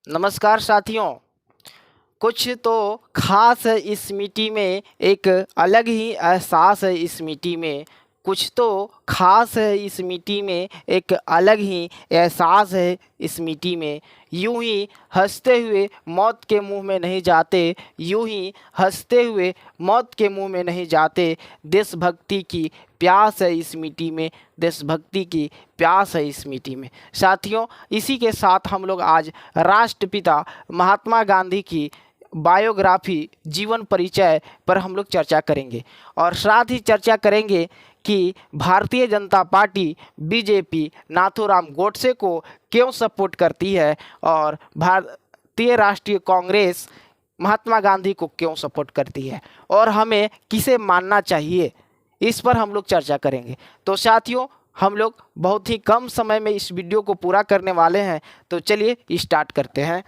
नमस्कार साथियों। कुछ तो खास है इस मिट्टी में, एक अलग ही एहसास है इस मिट्टी में। कुछ तो खास है इस मिट्टी में, एक अलग ही एहसास है इस मिट्टी में। यूं ही हंसते हुए मौत के मुंह में नहीं जाते, यूं ही हंसते हुए मौत के मुंह में नहीं जाते। देशभक्ति की प्यास है इस मिट्टी में, देशभक्ति की प्यास है इस मिट्टी में। साथियों, इसी के साथ हम लोग आज राष्ट्रपिता महात्मा गांधी की बायोग्राफी, जीवन परिचय पर हम लोग चर्चा करेंगे और साथ ही चर्चा करेंगे कि भारतीय जनता पार्टी बीजेपी नाथूराम गोडसे को क्यों सपोर्ट करती है और भारतीय राष्ट्रीय कांग्रेस महात्मा गांधी को क्यों सपोर्ट करती है और हमें किसे मानना चाहिए, इस पर हम लोग चर्चा करेंगे। तो साथियों, हम लोग बहुत ही कम समय में इस वीडियो को पूरा करने वाले हैं, तो चलिए स्टार्ट करते हैं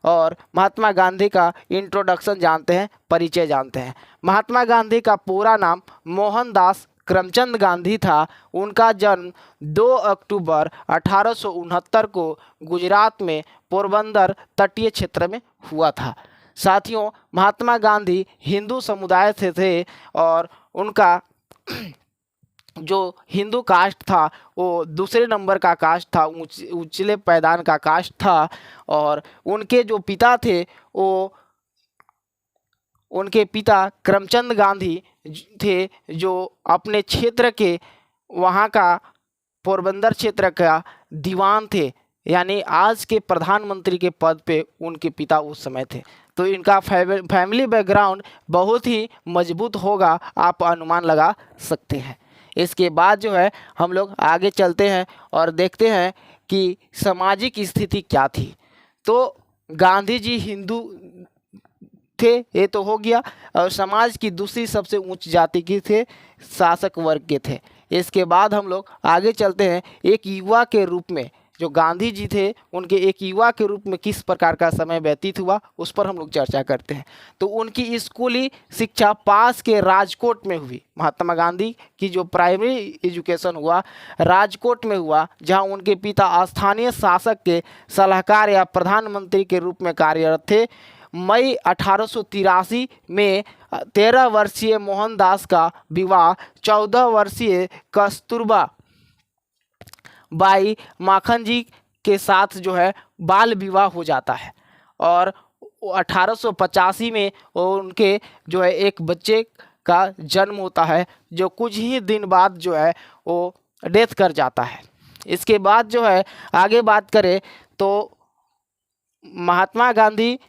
और महात्मा गांधी का इंट्रोडक्शन जानते हैं, परिचय जानते हैं। महात्मा गांधी का पूरा नाम मोहनदास करमचंद गांधी था। उनका जन्म 2 अक्टूबर 1869 को गुजरात में पोरबंदर तटीय क्षेत्र में हुआ था। साथियों, महात्मा गांधी हिंदू समुदाय से थे और उनका जो हिंदू कास्ट था वो दूसरे नंबर का कास्ट था, उचले पैदान का कास्ट था। और उनके जो पिता थे वो उनके पिता करमचंद गांधी थे, जो अपने क्षेत्र के वहाँ का पोरबंदर क्षेत्र का दीवान थे, यानी आज के प्रधानमंत्री के पद पे उनके पिता उस समय थे। तो इनका फैमिली बैकग्राउंड बहुत ही मजबूत होगा, आप अनुमान लगा सकते हैं। इसके बाद जो है हम लोग आगे चलते हैं और देखते हैं कि सामाजिक स्थिति क्या थी। तो गांधी जी हिंदू थे, ये तो हो गया, और समाज की दूसरी सबसे उच्च जाति की थे, शासक वर्ग के थे। इसके बाद हम लोग आगे चलते हैं, एक युवा के रूप में जो गांधी जी थे उनके एक युवा के रूप में किस प्रकार का समय व्यतीत हुआ, उस पर हम लोग चर्चा करते हैं। तो उनकी स्कूली शिक्षा पास के राजकोट में हुई। महात्मा गांधी की जो प्राइमरी एजुकेशन हुआ राजकोट में हुआ, जहां उनके पिता स्थानीय शासक के सलाहकार या प्रधानमंत्री के रूप में कार्यरत थे। मई 1883 में 13 वर्षीय मोहनदास का विवाह 14 वर्षीय कस्तूरबा बाई माखन जी के साथ जो है बाल विवाह हो जाता है और 1885 में उनके जो है एक बच्चे का जन्म होता है, जो कुछ ही दिन बाद जो है वो डेथ कर जाता है। इसके बाद जो है आगे बात करें तो महात्मा गांधी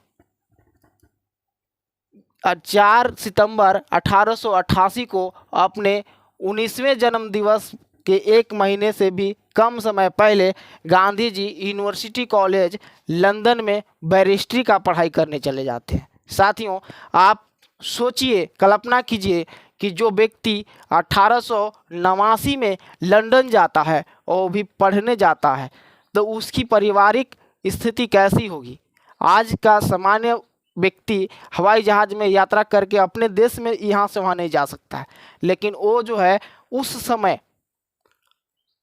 4 सितंबर 1888 को अपने 19वें जन्म दिवस के 1 महीने से भी कम समय पहले Gandhi ji university college London में बैरिस्ट्री का पढ़ाई करने चले जाते हैं। साथियों, आप सोचिए, कल्पना कीजिए कि जो व्यक्ति 1889 में लंदन जाता है और वो भी पढ़ने जाता है, तो उसकी पारिवारिक स्थिति कैसी होगी। आज का सामान्य व्यक्ति हवाई जहाज़ में यात्रा करके अपने देश में यहाँ से वहाँ नहीं जा सकता है, लेकिन वो जो है उस समय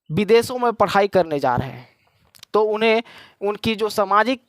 विदेशों में पढ़ाई करने जा रहे हैं। तो उन्हें उनकी जो सामाजिक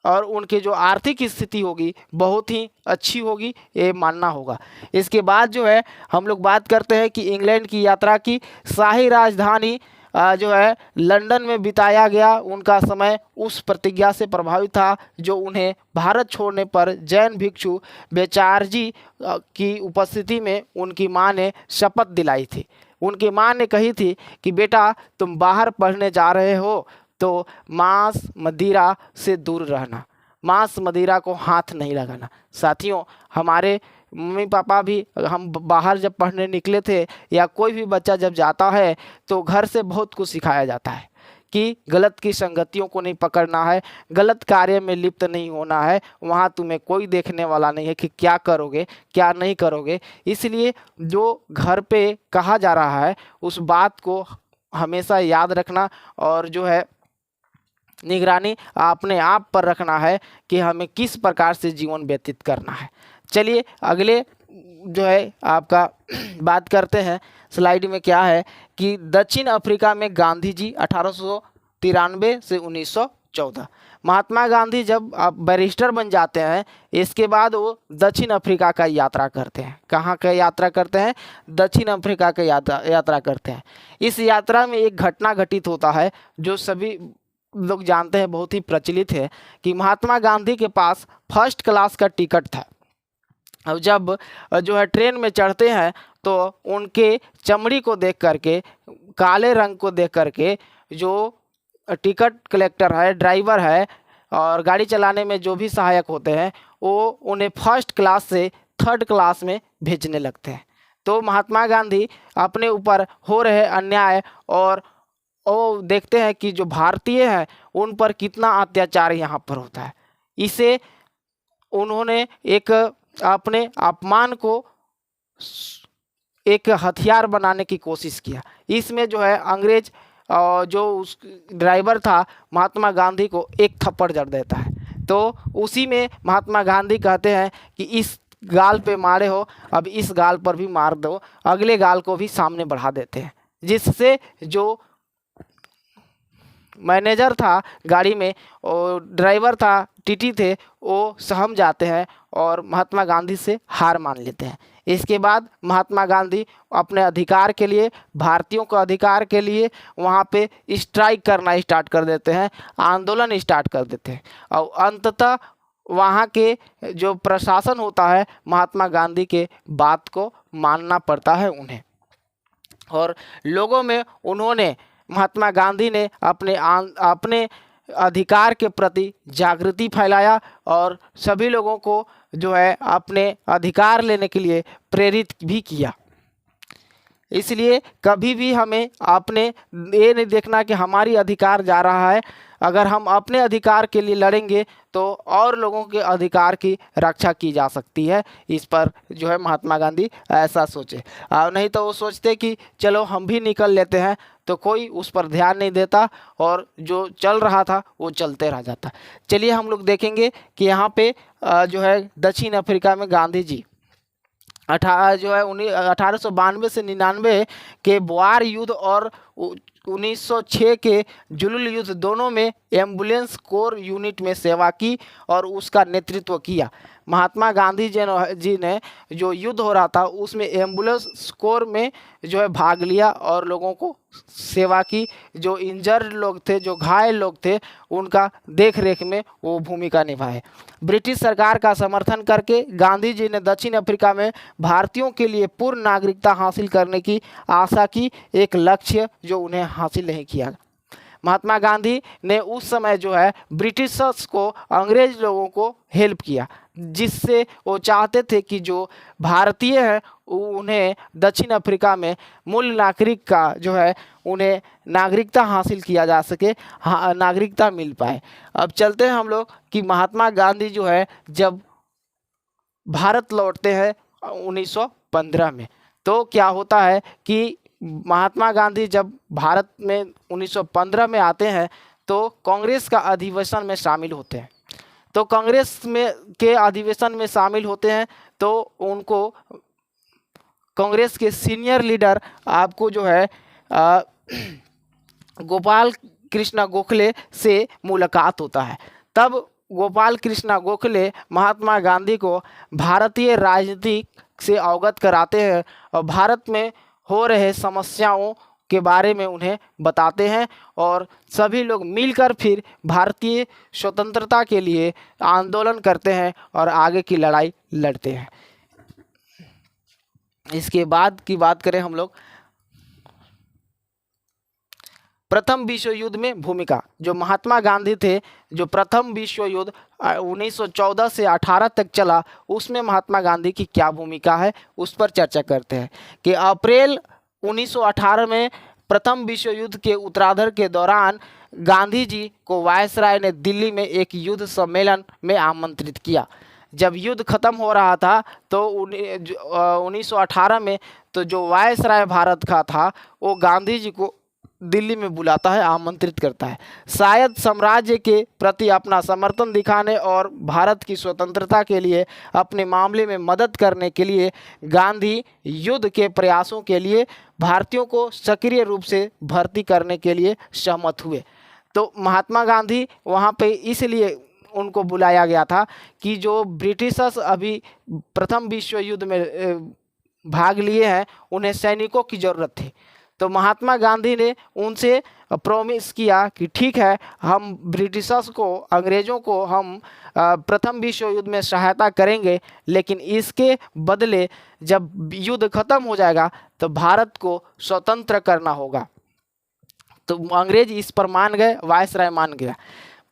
और उनकी जो आर्थिक स्थिति होगी बहुत ही अच्छी होगी, ये मानना होगा। इसके बाद जो है हम लोग बात करते हैं कि इंग्लैंड की यात्रा की। शाही राजधानी जो है लंदन में बिताया गया। उनका समय उस प्रतिज्ञा से प्रभावित था जो उन्हें भारत छोड़ने पर जैन भिक्षु बेचार्जी की उपस्थिति में उनकी मां ने शपथ दिलाई थी। उनकी मां ने कही थी कि बेटा, तुम बाहर पढ़ने जा रहे हो तो मांस मदिरा से दूर रहना, मांस मदिरा को हाथ नहीं लगाना। साथियों, हमारे मम्मी पापा भी, हम बाहर जब पढ़ने निकले थे या कोई भी बच्चा जब जाता है तो घर से बहुत कुछ सिखाया जाता है कि गलत की संगतियों को नहीं पकड़ना है, गलत कार्य में लिप्त नहीं होना है, वहाँ तुम्हें कोई देखने वाला नहीं है कि क्या करोगे क्या नहीं करोगे। इसलिए जो घर पे कहा जा रहा है उस बात को हमेशा याद रखना और जो है निगरानी अपने आप पर रखना है कि हमें किस प्रकार से जीवन व्यतीत करना है। चलिए अगले जो है आपका बात करते हैं। स्लाइड में क्या है कि दक्षिण अफ्रीका में गांधी जी 1893 से 1914, महात्मा गांधी जब बैरिस्टर बन जाते हैं, इसके बाद वो दक्षिण अफ्रीका का यात्रा करते हैं। कहाँ का यात्रा करते हैं? दक्षिण अफ्रीका का यात्रा करते हैं। इस यात्रा में एक घटना घटित होता है जो सभी लोग जानते हैं, बहुत ही प्रचलित है, कि महात्मा गांधी के पास फर्स्ट क्लास का टिकट था। अब जब जो है ट्रेन में चढ़ते हैं तो उनके चमड़ी को देख करके, काले रंग को देख करके, जो टिकट कलेक्टर है, ड्राइवर है और गाड़ी चलाने में जो भी सहायक होते हैं, वो उन्हें फर्स्ट क्लास से थर्ड क्लास में भेजने लगते हैं। तो महात्मा गांधी अपने ऊपर हो रहे अन्याय और वो देखते हैं कि जो भारतीय हैं उन पर कितना अत्याचार यहाँ पर होता है। इसे उन्होंने एक अपने अपमान को एक हथियार बनाने की कोशिश किया। इसमें जो है अंग्रेज जो उस ड्राइवर था महात्मा गांधी को एक थप्पड़ जड़ देता है। तो उसी में महात्मा गांधी कहते हैं कि इस गाल पे मारे हो, अब इस गाल पर भी मार दो, अगले गाल को भी सामने बढ़ा देते हैं, जिससे जो मैनेजर था गाड़ी में और ड्राइवर था, टीटी थे, वो सहम जाते हैं और महात्मा गांधी से हार मान लेते हैं। इसके बाद महात्मा गांधी अपने अधिकार के लिए, भारतीयों के अधिकार के लिए वहाँ पे स्ट्राइक करना स्टार्ट कर देते हैं, आंदोलन स्टार्ट कर देते हैं और अंततः वहाँ के जो प्रशासन होता है महात्मा गांधी के बात को मानना पड़ता है उन्हें। और लोगों में उन्होंने, महात्मा गांधी ने अपने अधिकार के प्रति जागृति फैलाया और सभी लोगों को जो है अपने अधिकार लेने के लिए प्रेरित भी किया। इसलिए कभी भी हमें अपने ये नहीं देखना कि हमारी अधिकार जा रहा है, अगर हम अपने अधिकार के लिए लड़ेंगे तो और लोगों के अधिकार की रक्षा की जा सकती है। इस पर जो है महात्मा गांधी ऐसा सोचे, नहीं तो वो सोचते कि चलो हम भी निकल लेते हैं, तो कोई उस पर ध्यान नहीं देता और जो चल रहा था वो चलते रह जाता। चलिए हम लोग देखेंगे कि यहाँ पे जो है दक्षिण अफ्रीका में गांधी जी 1892 से 99 के बोआर युद्ध और 1906 के जुलूल युद्ध दोनों में एम्बुलेंस कोर यूनिट में सेवा की और उसका नेतृत्व किया। महात्मा गांधी जी ने जो युद्ध हो रहा था उसमें एम्बुलेंस कोर में जो है भाग लिया और लोगों को सेवा की। जो इंजर्ड लोग थे, जो घायल लोग थे, उनका देख रेख में वो भूमिका निभाए। ब्रिटिश सरकार का समर्थन करके गांधी जी ने दक्षिण अफ्रीका में भारतीयों के लिए पूर्ण नागरिकता हासिल करने की आशा की, एक लक्ष्य जो उन्हें हासिल नहीं किया। महात्मा गांधी ने उस समय जो है ब्रिटिशर्स को, अंग्रेज लोगों को हेल्प किया, जिससे वो चाहते थे कि जो भारतीय हैं उन्हें दक्षिण अफ्रीका में मूल नागरिक का जो है उन्हें नागरिकता हासिल किया जा सके, नागरिकता मिल पाए। अब चलते हैं हम लोग कि महात्मा गांधी जो है जब भारत लौटते हैं 1915 में, तो क्या होता है कि महात्मा गांधी जब भारत में 1915 में आते हैं तो कांग्रेस का अधिवेशन में शामिल होते हैं। तो कांग्रेस में के अधिवेशन में शामिल होते हैं तो उनको कांग्रेस के सीनियर लीडर आपको जो है गोपाल कृष्ण गोखले से मुलाकात होता है। तब गोपाल कृष्ण गोखले महात्मा गांधी को भारतीय राजनीति से अवगत कराते हैं और भारत में हो रहे समस्याओं के बारे में उन्हें बताते हैं और सभी लोग मिलकर फिर भारतीय स्वतंत्रता के लिए आंदोलन करते हैं और आगे की लड़ाई लड़ते हैं। इसके बाद की बात करें हम लोग प्रथम विश्व युद्ध में भूमिका। जो महात्मा गांधी थे, जो प्रथम विश्व युद्ध 1914 से 18 तक चला, उसमें महात्मा गांधी की क्या भूमिका है उस पर चर्चा करते हैं। कि अप्रैल 1918 में प्रथम विश्व युद्ध के उत्तरार्ध के दौरान गांधी जी को वायसराय ने दिल्ली में एक युद्ध सम्मेलन में आमंत्रित किया। जब युद्ध खत्म हो रहा था तो 1918 में तो जो वायसराय भारत का था वो गांधी जी को दिल्ली में बुलाता है, आमंत्रित करता है, शायद साम्राज्य के प्रति अपना समर्थन दिखाने और भारत की स्वतंत्रता के लिए अपने मामले में मदद करने के लिए। गांधी युद्ध के प्रयासों के लिए भारतीयों को सक्रिय रूप से भर्ती करने के लिए सहमत हुए। तो महात्मा गांधी वहाँ पे इसलिए उनको बुलाया गया था कि जो ब्रिटिशर्स अभी प्रथम विश्व युद्ध में भाग लिए हैं, उन्हें सैनिकों की ज़रूरत थी। तो महात्मा गांधी ने उनसे प्रॉमिस किया कि ठीक है, हम ब्रिटिशर्स को, अंग्रेज़ों को हम प्रथम विश्व युद्ध में सहायता करेंगे, लेकिन इसके बदले जब युद्ध खत्म हो जाएगा तो भारत को स्वतंत्र करना होगा। तो अंग्रेज इस पर मान गए, वायसराय मान गया।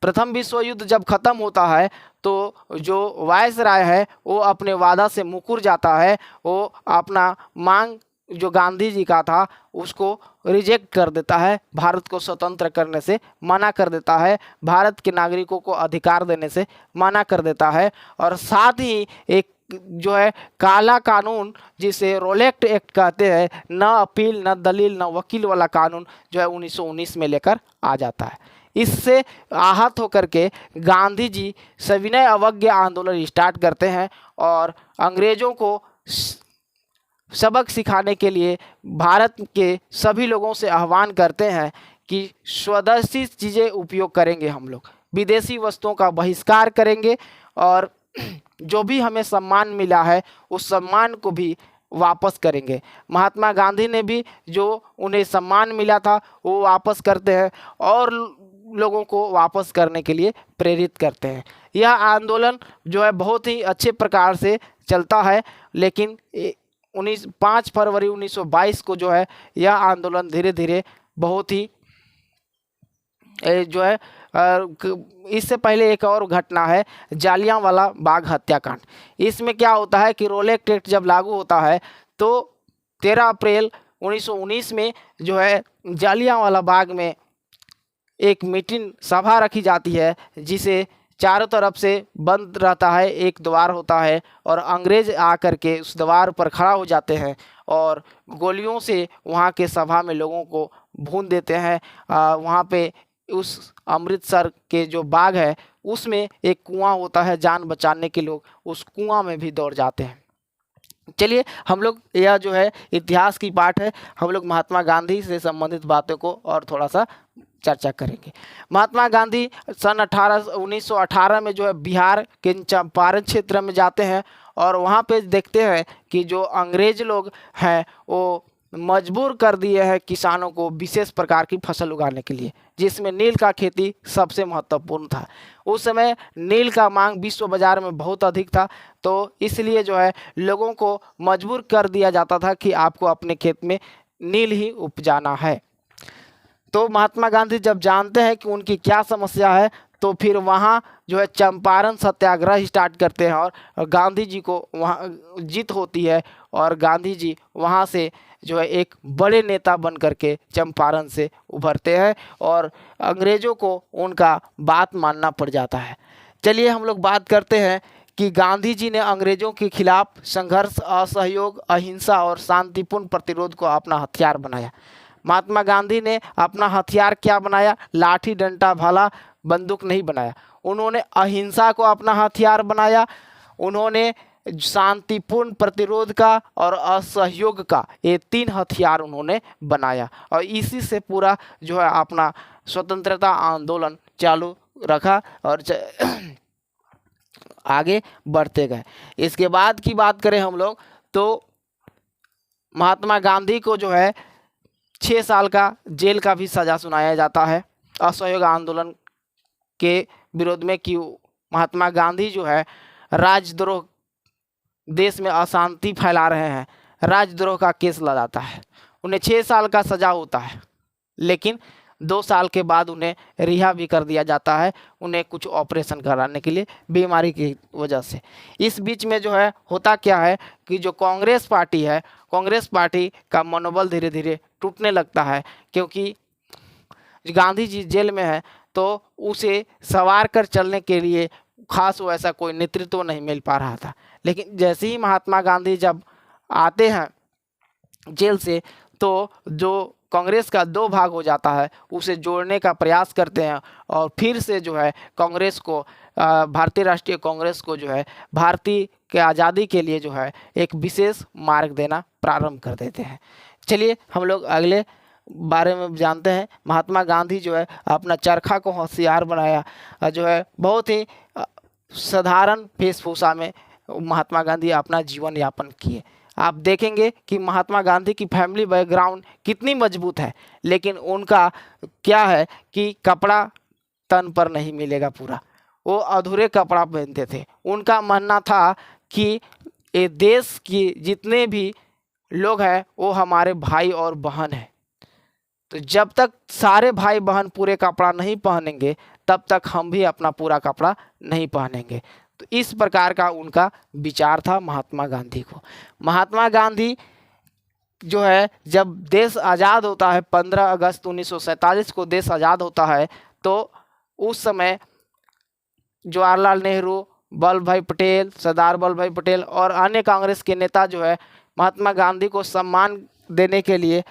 प्रथम विश्व युद्ध जब खत्म होता है तो जो वायसराय है वो अपने वादा से मुकर जाता है, वो अपना मांग जो गांधी जी का था उसको रिजेक्ट कर देता है, भारत को स्वतंत्र करने से मना कर देता है, भारत के नागरिकों को अधिकार देने से मना कर देता है। और साथ ही एक जो है काला कानून, जिसे रोलेक्ट एक्ट कहते हैं, न अपील न दलील न वकील वाला कानून जो है 1919 में लेकर आ जाता है। इससे आहत होकर के गांधी जी सविनय अवज्ञा आंदोलन स्टार्ट करते हैं और अंग्रेज़ों को सबक सिखाने के लिए भारत के सभी लोगों से आह्वान करते हैं कि स्वदेशी चीज़ें उपयोग करेंगे, हम लोग विदेशी वस्तुओं का बहिष्कार करेंगे और जो भी हमें सम्मान मिला है उस सम्मान को भी वापस करेंगे। महात्मा गांधी ने भी जो उन्हें सम्मान मिला था वो वापस करते हैं और लोगों को वापस करने के लिए प्रेरित करते हैं। यह आंदोलन जो है बहुत ही अच्छे प्रकार से चलता है, लेकिन 5 फरवरी 1922 को जो है यह आंदोलन धीरे धीरे बहुत ही जो है इससे पहले एक और घटना है, जालियांवाला बाग हत्याकांड। इसमें क्या होता है कि रोलेक्ट एक्ट जब लागू होता है तो 13 अप्रैल 1919 में जो है जालियांवाला बाग में एक मीटिंग सभा रखी जाती है, जिसे चारों तरफ से बंद रहता है, एक द्वार होता है और अंग्रेज आकर के उस द्वार पर खड़ा हो जाते हैं और गोलियों से वहाँ के सभा में लोगों को भून देते हैं। वहाँ पे उस अमृतसर के जो बाग है उसमें एक कुआं होता है, जान बचाने के लोग उस कुआं में भी दौड़ जाते हैं। चलिए हम लोग, यह जो है इतिहास की पाठ है, हम लोग महात्मा गांधी से संबंधित बातों को और थोड़ा सा चर्चा करेंगे। महात्मा गांधी सन 1918 में जो है बिहार के चंपारण क्षेत्र में जाते हैं और वहाँ पे देखते हैं कि जो अंग्रेज लोग हैं वो मजबूर कर दिए हैं किसानों को विशेष प्रकार की फसल उगाने के लिए, जिसमें नील का खेती सबसे महत्वपूर्ण था। उस समय नील का मांग विश्व बाजार में बहुत अधिक था, तो इसलिए जो है लोगों को मजबूर कर दिया जाता था कि आपको अपने खेत में नील ही उपजाना है। तो महात्मा गांधी जब जानते हैं कि उनकी क्या समस्या है तो फिर वहाँ जो है चंपारण सत्याग्रह स्टार्ट करते हैं और गांधी जी को वहाँ जीत होती है और गांधी जी वहाँ से जो है एक बड़े नेता बन करके चंपारण से उभरते हैं और अंग्रेज़ों को उनका बात मानना पड़ जाता है। चलिए हम लोग बात करते हैं कि गांधी जी ने अंग्रेज़ों के खिलाफ संघर्ष, असहयोग, अहिंसा और शांतिपूर्ण प्रतिरोध को अपना हथियार बनाया। महात्मा गांधी ने अपना हथियार क्या बनाया? लाठी, डंडा, भाला, बंदूक नहीं बनाया। उन्होंने अहिंसा को अपना हथियार बनाया, उन्होंने शांतिपूर्ण प्रतिरोध का और असहयोग का, ये 3 हथियार उन्होंने बनाया और इसी से पूरा जो है अपना स्वतंत्रता आंदोलन चालू रखा और आगे बढ़ते गए। इसके बाद की बात करें हम लोग तो महात्मा गांधी को जो है 6 साल का जेल का भी सज़ा सुनाया जाता है असहयोग आंदोलन के विरोध में कि महात्मा गांधी जो है राजद्रोह, देश में अशांति फैला रहे हैं, राजद्रोह का केस लगाता है। उन्हें 6 साल का सज़ा होता है, लेकिन 2 साल के बाद उन्हें रिहा भी कर दिया जाता है, उन्हें कुछ ऑपरेशन कराने के लिए बीमारी की वजह से। इस बीच में जो है होता क्या है कि जो कांग्रेस पार्टी है, कांग्रेस पार्टी का मनोबल धीरे धीरे टूटने लगता है, क्योंकि गांधी जी जेल में है तो उसे सवार कर चलने के लिए खास वैसा कोई नेतृत्व नहीं मिल पा रहा था। लेकिन जैसे ही महात्मा गांधी जब आते हैं जेल से तो जो कांग्रेस का 2 भाग हो जाता है उसे जोड़ने का प्रयास करते हैं और फिर से जो है कांग्रेस को, भारतीय राष्ट्रीय कांग्रेस को जो है भारतीय के आज़ादी के लिए जो है एक विशेष मार्ग देना प्रारंभ कर देते हैं। चलिए हम लोग अगले बारे में जानते हैं। महात्मा गांधी जो है अपना चरखा को होशियार बनाया, जो है बहुत ही साधारण वेशभूषा में महात्मा गांधी अपना जीवन यापन किए। आप देखेंगे कि महात्मा गांधी की फैमिली बैकग्राउंड कितनी मजबूत है, लेकिन उनका क्या है कि कपड़ा तन पर नहीं मिलेगा पूरा, वो अधूरे कपड़ा पहनते थे। उनका मानना था कि ये देश की जितने भी लोग हैं वो हमारे भाई और बहन हैं, तो जब तक सारे भाई बहन पूरे कपड़ा नहीं पहनेंगे तब तक हम भी अपना पूरा कपड़ा नहीं पहनेंगे। तो इस प्रकार का उनका विचार था महात्मा गांधी को। महात्मा गांधी जो है जब देश आज़ाद होता है, 15 अगस्त 1947 को देश आज़ाद होता है, तो उस समय जवाहरलाल नेहरू, वल्लभ भाई पटेल, सरदार वल्लभ भाई पटेल और अन्य कांग्रेस के नेता जो है महात्मा गांधी को सम्मान देने के लिए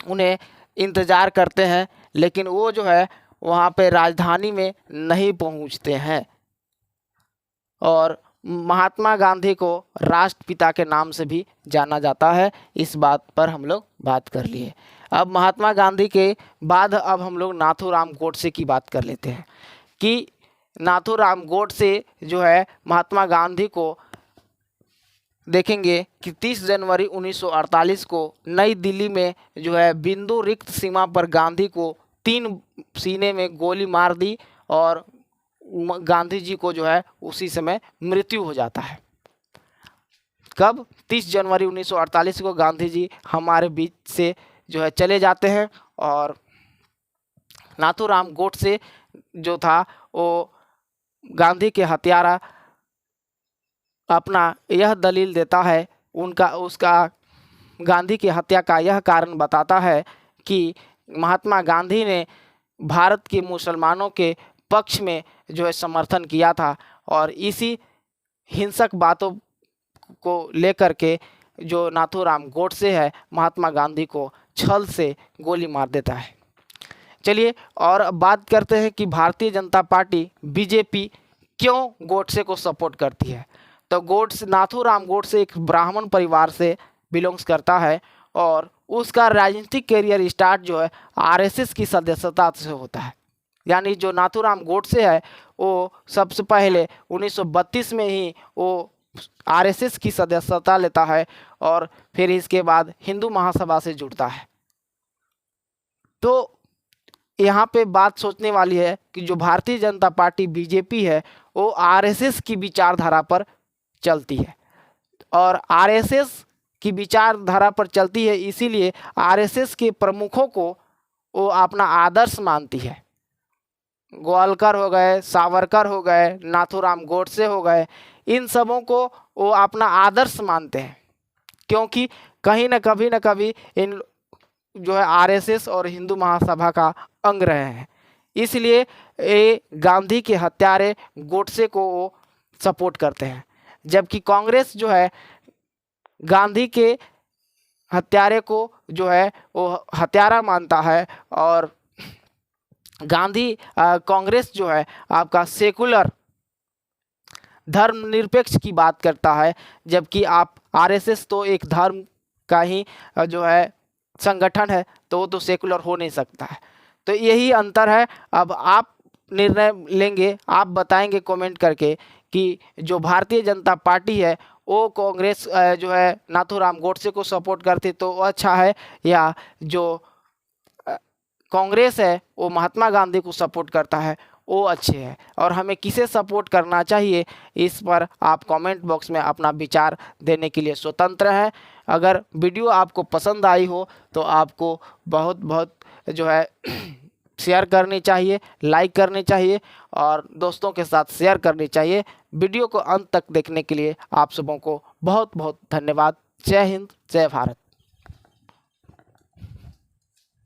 उन्हें इंतज़ार करते हैं, लेकिन वो जो है वहाँ पे राजधानी में नहीं पहुँचते हैं। और महात्मा गांधी को राष्ट्रपिता के नाम से भी जाना जाता है। इस बात पर हम लोग बात कर लिए। अब महात्मा गांधी के बाद अब हम लोग नाथूराम गोडसे की बात कर लेते हैं कि नाथूराम गोडसे जो है महात्मा गांधी को देखेंगे कि 30 जनवरी 1948 को नई दिल्ली में जो है बिंदु रिक्त सीमा पर गांधी को 3 सीने में गोली मार दी और गांधी जी को जो है उसी समय मृत्यु हो जाता है। कब? 30 जनवरी 1948 को गांधी जी हमारे बीच से जो है चले जाते हैं। और नाथूराम गोडसे जो था वो गांधी के हत्यारा अपना यह दलील देता है, उसका गांधी की हत्या का यह कारण बताता है कि महात्मा गांधी ने भारत के मुसलमानों के पक्ष में जो है समर्थन किया था, और इसी हिंसक बातों को लेकर के जो नाथूराम गोडसे है महात्मा गांधी को छल से गोली मार देता है। चलिए और अब बात करते हैं कि भारतीय जनता पार्टी बीजेपी क्यों गोडसे को सपोर्ट करती है। तो नाथूराम गोडसे एक ब्राह्मण परिवार से बिलोंग्स करता है और उसका राजनीतिक करियर स्टार्ट जो है आरएसएस की सदस्यता से होता है। यानी जो नाथूराम गोडसे है वो सबसे पहले 1932 में ही वो आरएसएस की सदस्यता लेता है और फिर इसके बाद हिंदू महासभा से जुड़ता है। तो यहाँ पे बात सोचने वाली है कि जो भारतीय जनता पार्टी बीजेपी है वो आरएसएस की विचारधारा पर चलती है, और आरएसएस की विचारधारा पर चलती है इसीलिए आरएसएस के प्रमुखों को वो अपना आदर्श मानती है। गोवालकर हो गए, सावरकर हो गए, नाथूराम गोडसे हो गए, इन सबों को वो अपना आदर्श मानते हैं, क्योंकि कहीं न कभी इन जो है आरएसएस और हिंदू महासभा का अंग रहे हैं। इसलिए ये गांधी के हत्यारे गोडसे को वो सपोर्ट करते हैं, जबकि कांग्रेस जो है गांधी के हत्यारे को जो है वो हत्यारा मानता है, और कांग्रेस जो है आपका सेकुलर धर्मनिरपेक्ष की बात करता है, जबकि आप आरएसएस तो एक धर्म का ही जो है संगठन है, तो वो तो सेकुलर हो नहीं सकता है। तो यही अंतर है। अब आप निर्णय लेंगे, आप बताएंगे कमेंट करके कि जो भारतीय जनता पार्टी है वो कांग्रेस जो है नाथूराम गोडसे को सपोर्ट करती तो वो अच्छा है, या जो कांग्रेस है वो महात्मा गांधी को सपोर्ट करता है वो अच्छे है, और हमें किसे सपोर्ट करना चाहिए इस पर आप कमेंट बॉक्स में अपना विचार देने के लिए स्वतंत्र हैं। अगर वीडियो आपको पसंद आई हो तो आपको बहुत जो है शेयर करनी चाहिए, लाइक करनी चाहिए और दोस्तों के साथ शेयर करनी चाहिए। वीडियो को अंत तक देखने के लिए आप सबों को बहुत धन्यवाद। जय हिंद, जय भारत।